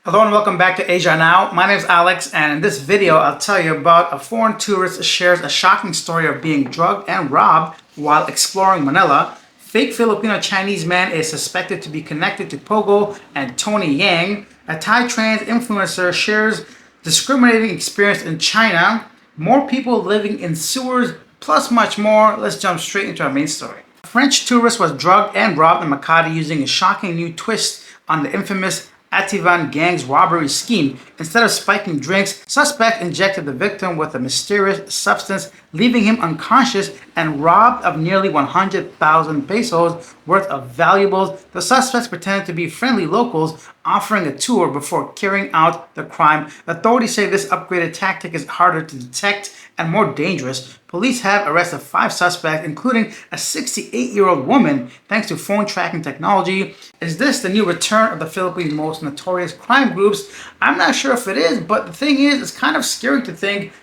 Hello and welcome back to Asia Now. My name is Alex, and in this video I'll tell you about a foreign tourist shares a shocking story of being drugged and robbed while exploring Manila. Fake Filipino Chinese man is suspected to be connected to Pogo and Tony Yang. A Thai trans influencer shares discriminating experience in China. More people living in sewers, plus much more. Let's jump straight into our main story. A French tourist was drugged and robbed in Makati using a shocking new twist on the infamous Ativan Gang's robbery scheme. Instead of spiking drinks, suspect injected the victim with a mysterious substance, leaving him unconscious and robbed of nearly 100,000 pesos worth of valuables. The suspects pretended to be friendly locals, offering a tour before carrying out the crime. Authorities say this upgraded tactic is harder to detect and more dangerous. Police have arrested 5 suspects, including a 68-year-old woman, thanks to phone tracking technology. Is this the new return of the Philippines' most notorious crime groups? I'm not sure if it is, but the thing is, it's kind of scary to think,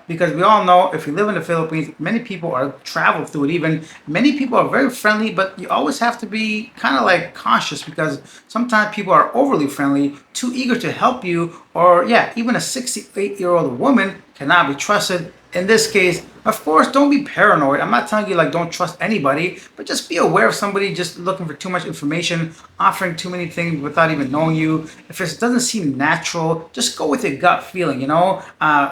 because we all know if you live in the Philippines, many people are travel through it even. Many people are very friendly, but you always have to be kind of like cautious because sometimes people are overly friendly, too eager to help you, or even a 68-year-old woman cannot be trusted. In this case, of course, don't be paranoid. I'm not telling you don't trust anybody, but just be aware of somebody just looking for too much information, offering too many things without even knowing you. If it doesn't seem natural, just go with your gut feeling,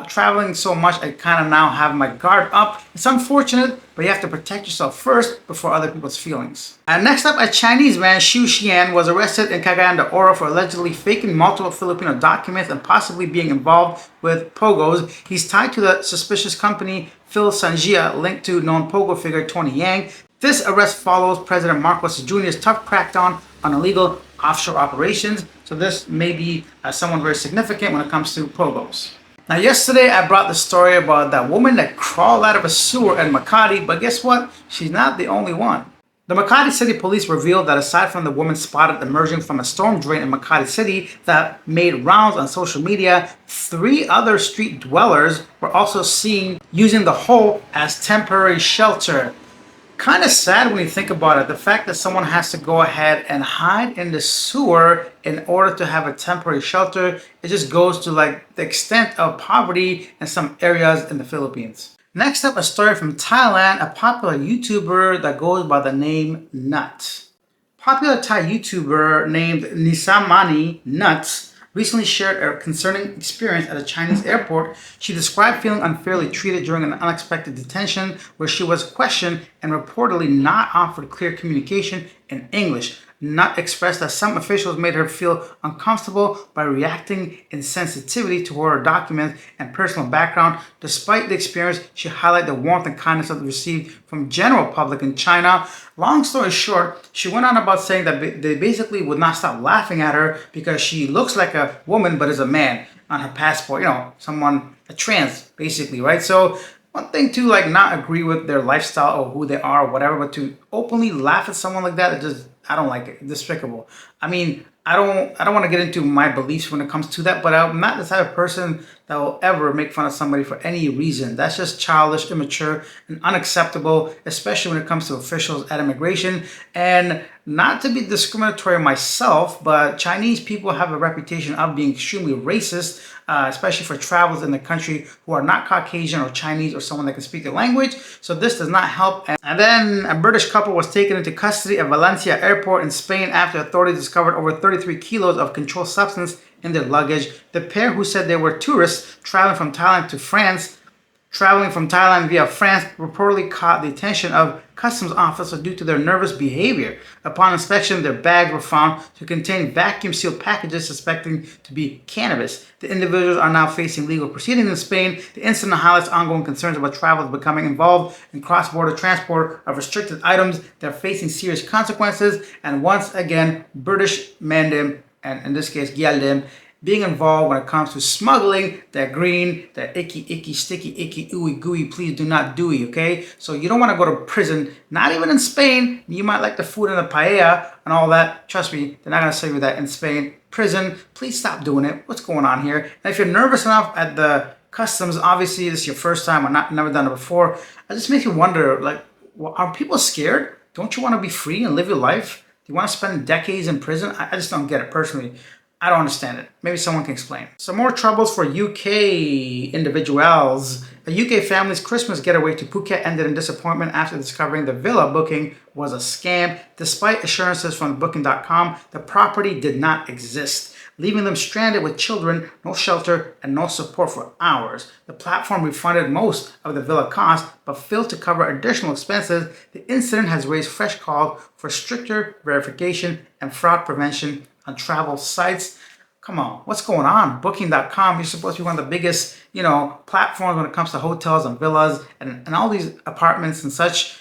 Traveling so much, I kind of now have my guard up. It's unfortunate, but you have to protect yourself first before other people's feelings. And next up, a Chinese man, Xu Xian, was arrested in Cagayan de Oro for allegedly faking multiple Filipino documents and possibly being involved with Pogos. He's tied to the suspicious company Phil Sanjia, linked to known Pogo figure Tony Yang. This arrest follows President Marcos Jr.'s tough crackdown on illegal offshore operations. So this may be someone very significant when it comes to Pogos. Now, yesterday I brought the story about that woman that crawled out of a sewer in Makati, but guess what? She's not the only one. The Makati City Police revealed that aside from the woman spotted emerging from a storm drain in Makati City that made rounds on social media, 3 other street dwellers were also seen using the hole as temporary shelter. Kind of sad when you think about it. The fact that someone has to go ahead and hide in the sewer in order to have a temporary shelter, it just goes to the extent of poverty in some areas in the Philippines. Next up, a story from Thailand, a popular YouTuber that goes by the name Nuts. Popular Thai YouTuber named Nisamani Nuts recently shared a concerning experience at a Chinese airport. She described feeling unfairly treated during an unexpected detention where she was questioned and reportedly not offered clear communication in English. Nut expressed that some officials made her feel uncomfortable by reacting in sensitivity to her documents and personal background. Despite the experience, she highlighted the warmth and kindness that received from general public in China. Long story short, she went on about saying that they basically would not stop laughing at her because she looks like a woman but is a man on her passport. Someone, a trans, basically, right? So one thing to not agree with their lifestyle or who they are or whatever, but to openly laugh at someone like that, I don't like it. Despicable. I mean, I don't want to get into my beliefs when it comes to that, but I'm not the type of person that will ever make fun of somebody for any reason. That's just childish, immature, and unacceptable, especially when it comes to officials at immigration. And not to be discriminatory myself, but Chinese people have a reputation of being extremely racist, especially for travelers in the country who are not Caucasian or Chinese or someone that can speak the language. So this does not help. And then a British couple was taken into custody at Valencia Airport in Spain after authorities discovered over 33 kilos of controlled substance in their luggage. The pair, who said they were tourists traveling from Thailand via France, reportedly caught the attention of customs officers due to their nervous behavior. Upon inspection, their bags were found to contain vacuum-sealed packages suspecting to be cannabis. The individuals are now facing legal proceedings in Spain. The incident highlights ongoing concerns about travelers becoming involved in cross-border transport of restricted items that are facing serious consequences. And once again, British Mandem, and in this case, Gyaldem, being involved when it comes to smuggling that green, that icky, sticky, icky, ooey, gooey, please do not dooey, okay? So you don't want to go to prison, not even in Spain. You might like the food and the paella and all that. Trust me, they're not going to serve you that in Spain. Prison, please stop doing it. What's going on here? And if you're nervous enough at the customs, obviously this is your first time or never done it before, it just makes you wonder, are people scared? Don't you want to be free and live your life? Do you want to spend decades in prison? I just don't get it personally. I don't understand it. Maybe someone can explain. Some more troubles for UK individuals. A UK family's Christmas getaway to Phuket ended in disappointment after discovering the villa booking was a scam. Despite assurances from Booking.com, the property did not exist, leaving them stranded with children, no shelter, and no support for hours. The platform refunded most of the villa cost, but failed to cover additional expenses. The incident has raised fresh calls for stricter verification and fraud prevention on travel sites. Come on, what's going on? Booking.com, you're supposed to be one of the biggest, platforms when it comes to hotels and villas and all these apartments and such.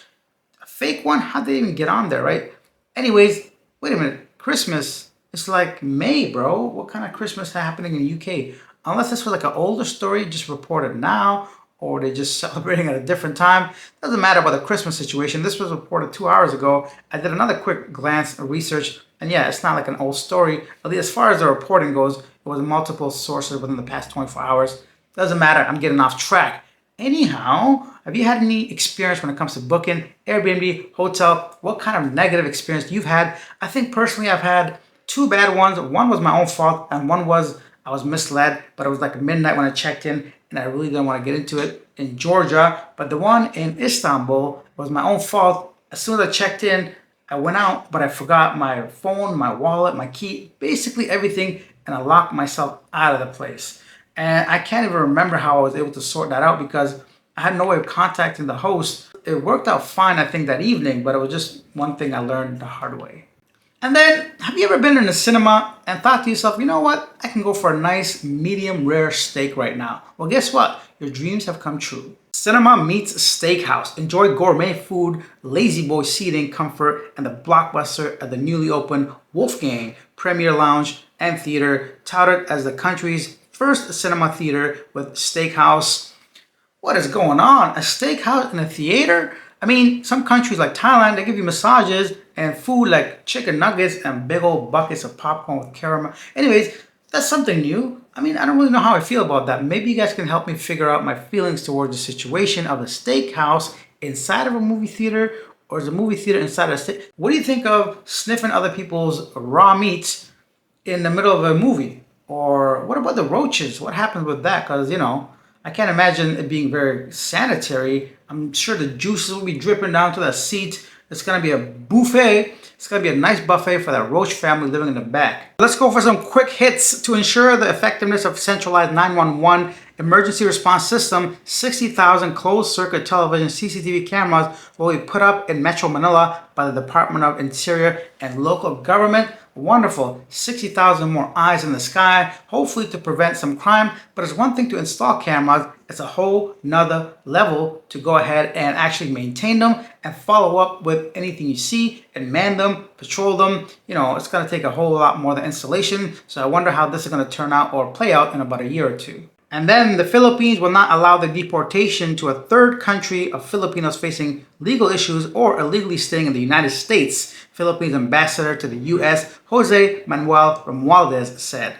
A fake one? How'd they even get on there, right? Anyways, wait a minute. Christmas, it's like May, bro. What kind of Christmas is happening in the UK? Unless this was like an older story, just reported now, or they're just celebrating at a different time. Doesn't matter about the Christmas situation. This was reported 2 hours ago. I did another quick glance of research, and yeah, it's not like an old story. At least as far as the reporting goes, it was multiple sources within the past 24 hours. Doesn't matter. I'm getting off track. Anyhow, have you had any experience when it comes to booking, Airbnb, hotel? What kind of negative experience you've had? I think personally I've had two bad ones. One was my own fault, and one was I was misled, but it was like midnight when I checked in, and I really didn't want to get into it in Georgia. But the one in Istanbul was my own fault. As soon as I checked in, I went out, but I forgot my phone, my wallet, my key, basically everything, and I locked myself out of the place. And I can't even remember how I was able to sort that out because I had no way of contacting the host. It worked out fine, I think, that evening, but it was just one thing I learned the hard way. And then, have you ever been in a cinema and thought to yourself, you know what? I can go for a nice medium rare steak right now. Well, guess what? Your dreams have come true. Cinema meets steakhouse. Enjoy gourmet food, lazy boy seating comfort, and the blockbuster at the newly opened Wolfgang Premier Lounge and Theater, touted as the country's first cinema theater with steakhouse. What is going on? A steakhouse in a theater? I mean, some countries like Thailand, they give you massages and food like chicken nuggets and big old buckets of popcorn with caramel. Anyways, that's something new. I mean, I don't really know how I feel about that. Maybe you guys can help me figure out my feelings towards the situation of a steakhouse inside of a movie theater, or is a movie theater inside a steak? What do you think of sniffing other people's raw meats in the middle of a movie? Or what about the roaches? What happens with that? Because, I can't imagine it being very sanitary. I'm sure the juices will be dripping down to the seat. It's going to be a buffet. It's going to be a nice buffet for that roach family living in the back. Let's go for some quick hits to ensure the effectiveness of centralized 911 emergency response system. 60,000 closed-circuit television CCTV cameras will be put up in Metro Manila by the Department of Interior and local government. Wonderful. 60,000 more eyes in the sky, hopefully to prevent some crime. But it's one thing to install cameras. It's a whole nother level to go ahead and actually maintain them and follow up with anything you see and man them, patrol them. It's going to take a whole lot more than installation. So I wonder how this is going to turn out or play out in about a year or two. And then the Philippines will not allow the deportation to a third country of Filipinos facing legal issues or illegally staying in the United States, Philippines ambassador to the U.S., Jose Manuel Romualdez, said.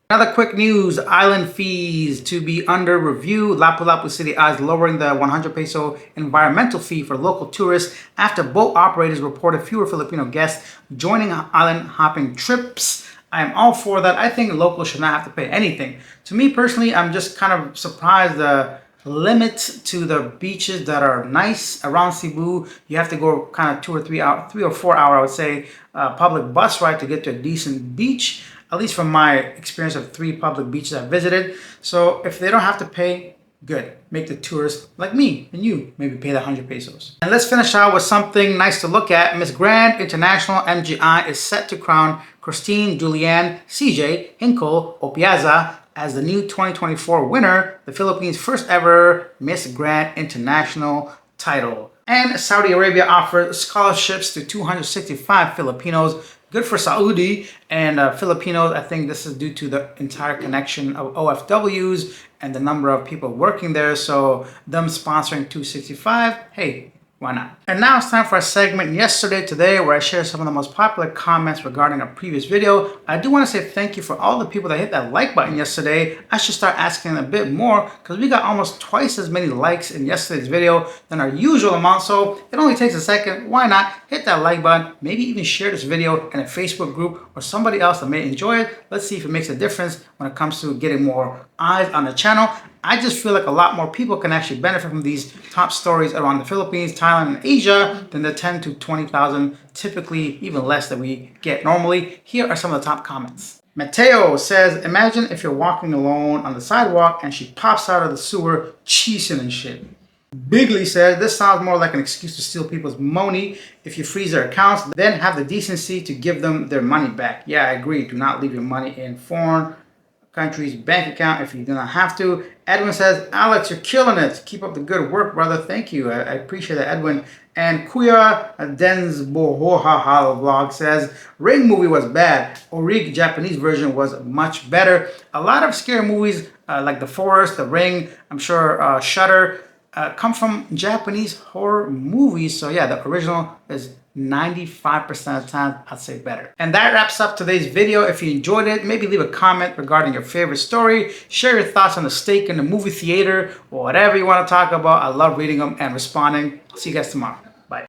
Another quick news, island fees to be under review. Lapu-Lapu City eyes lowering the 100 peso environmental fee for local tourists after boat operators reported fewer Filipino guests joining island hopping trips. I am all for that. I think locals should not have to pay anything. To me personally, I'm just kind of surprised the limit to the beaches that are nice around Cebu. You have to go kind of 3 or 4 hour, I would say, public bus ride to get to a decent beach. At least from my experience of 3 public beaches I visited. So if they don't have to pay, good. Make the tourists like me and you maybe pay the 100 pesos. And let's finish out with something nice to look at. Miss Grand International MGI is set to crown Christine Julianne CJ Hinkle Opiaza as the new 2024 winner, the Philippines' first ever Miss Grand International title. And Saudi Arabia offered scholarships to 265 Filipinos. Good for Saudi and Filipinos. I think this is due to the entire connection of OFWs and the number of people working there. So them sponsoring 265, hey, Why not? And now it's time for a segment Yesterday Today, where I share some of the most popular comments regarding a previous video. I do want to say thank you for all the people that hit that like button yesterday. I should start asking a bit more because we got almost twice as many likes in yesterday's video than our usual amount, so it only takes a second. Why not hit that like button, maybe even share this video in a Facebook group or somebody else that may enjoy it. Let's see if it makes a difference when it comes to getting more eyes on the channel. I just feel like a lot more people can actually benefit from these top stories around the Philippines, Thailand, and Asia than the 10 to 20,000, typically even less, that we get normally. Here are some of the top comments. Mateo says, imagine if you're walking alone on the sidewalk and she pops out of the sewer cheesing and shit. Bigley says, this sounds more like an excuse to steal people's money. If you freeze their accounts, then have the decency to give them their money back. Yeah, I agree. Do not leave your money in foreign country's bank account if you do not have to. Edwin says, Alex, you're killing it. Keep up the good work, brother. Thank you. I appreciate that, Edwin. And Kuya Densbohohaha vlog says, Ring movie was bad. Orig Japanese version was much better. A lot of scary movies like The Forest, The Ring, I'm sure Shudder, come from Japanese horror movies. So yeah, the original is 95% of the time, I'd say better. And that wraps up today's video. If you enjoyed it, maybe leave a comment regarding your favorite story. Share your thoughts on the steak in the movie theater or whatever you want to talk about. I love reading them and responding. See you guys tomorrow.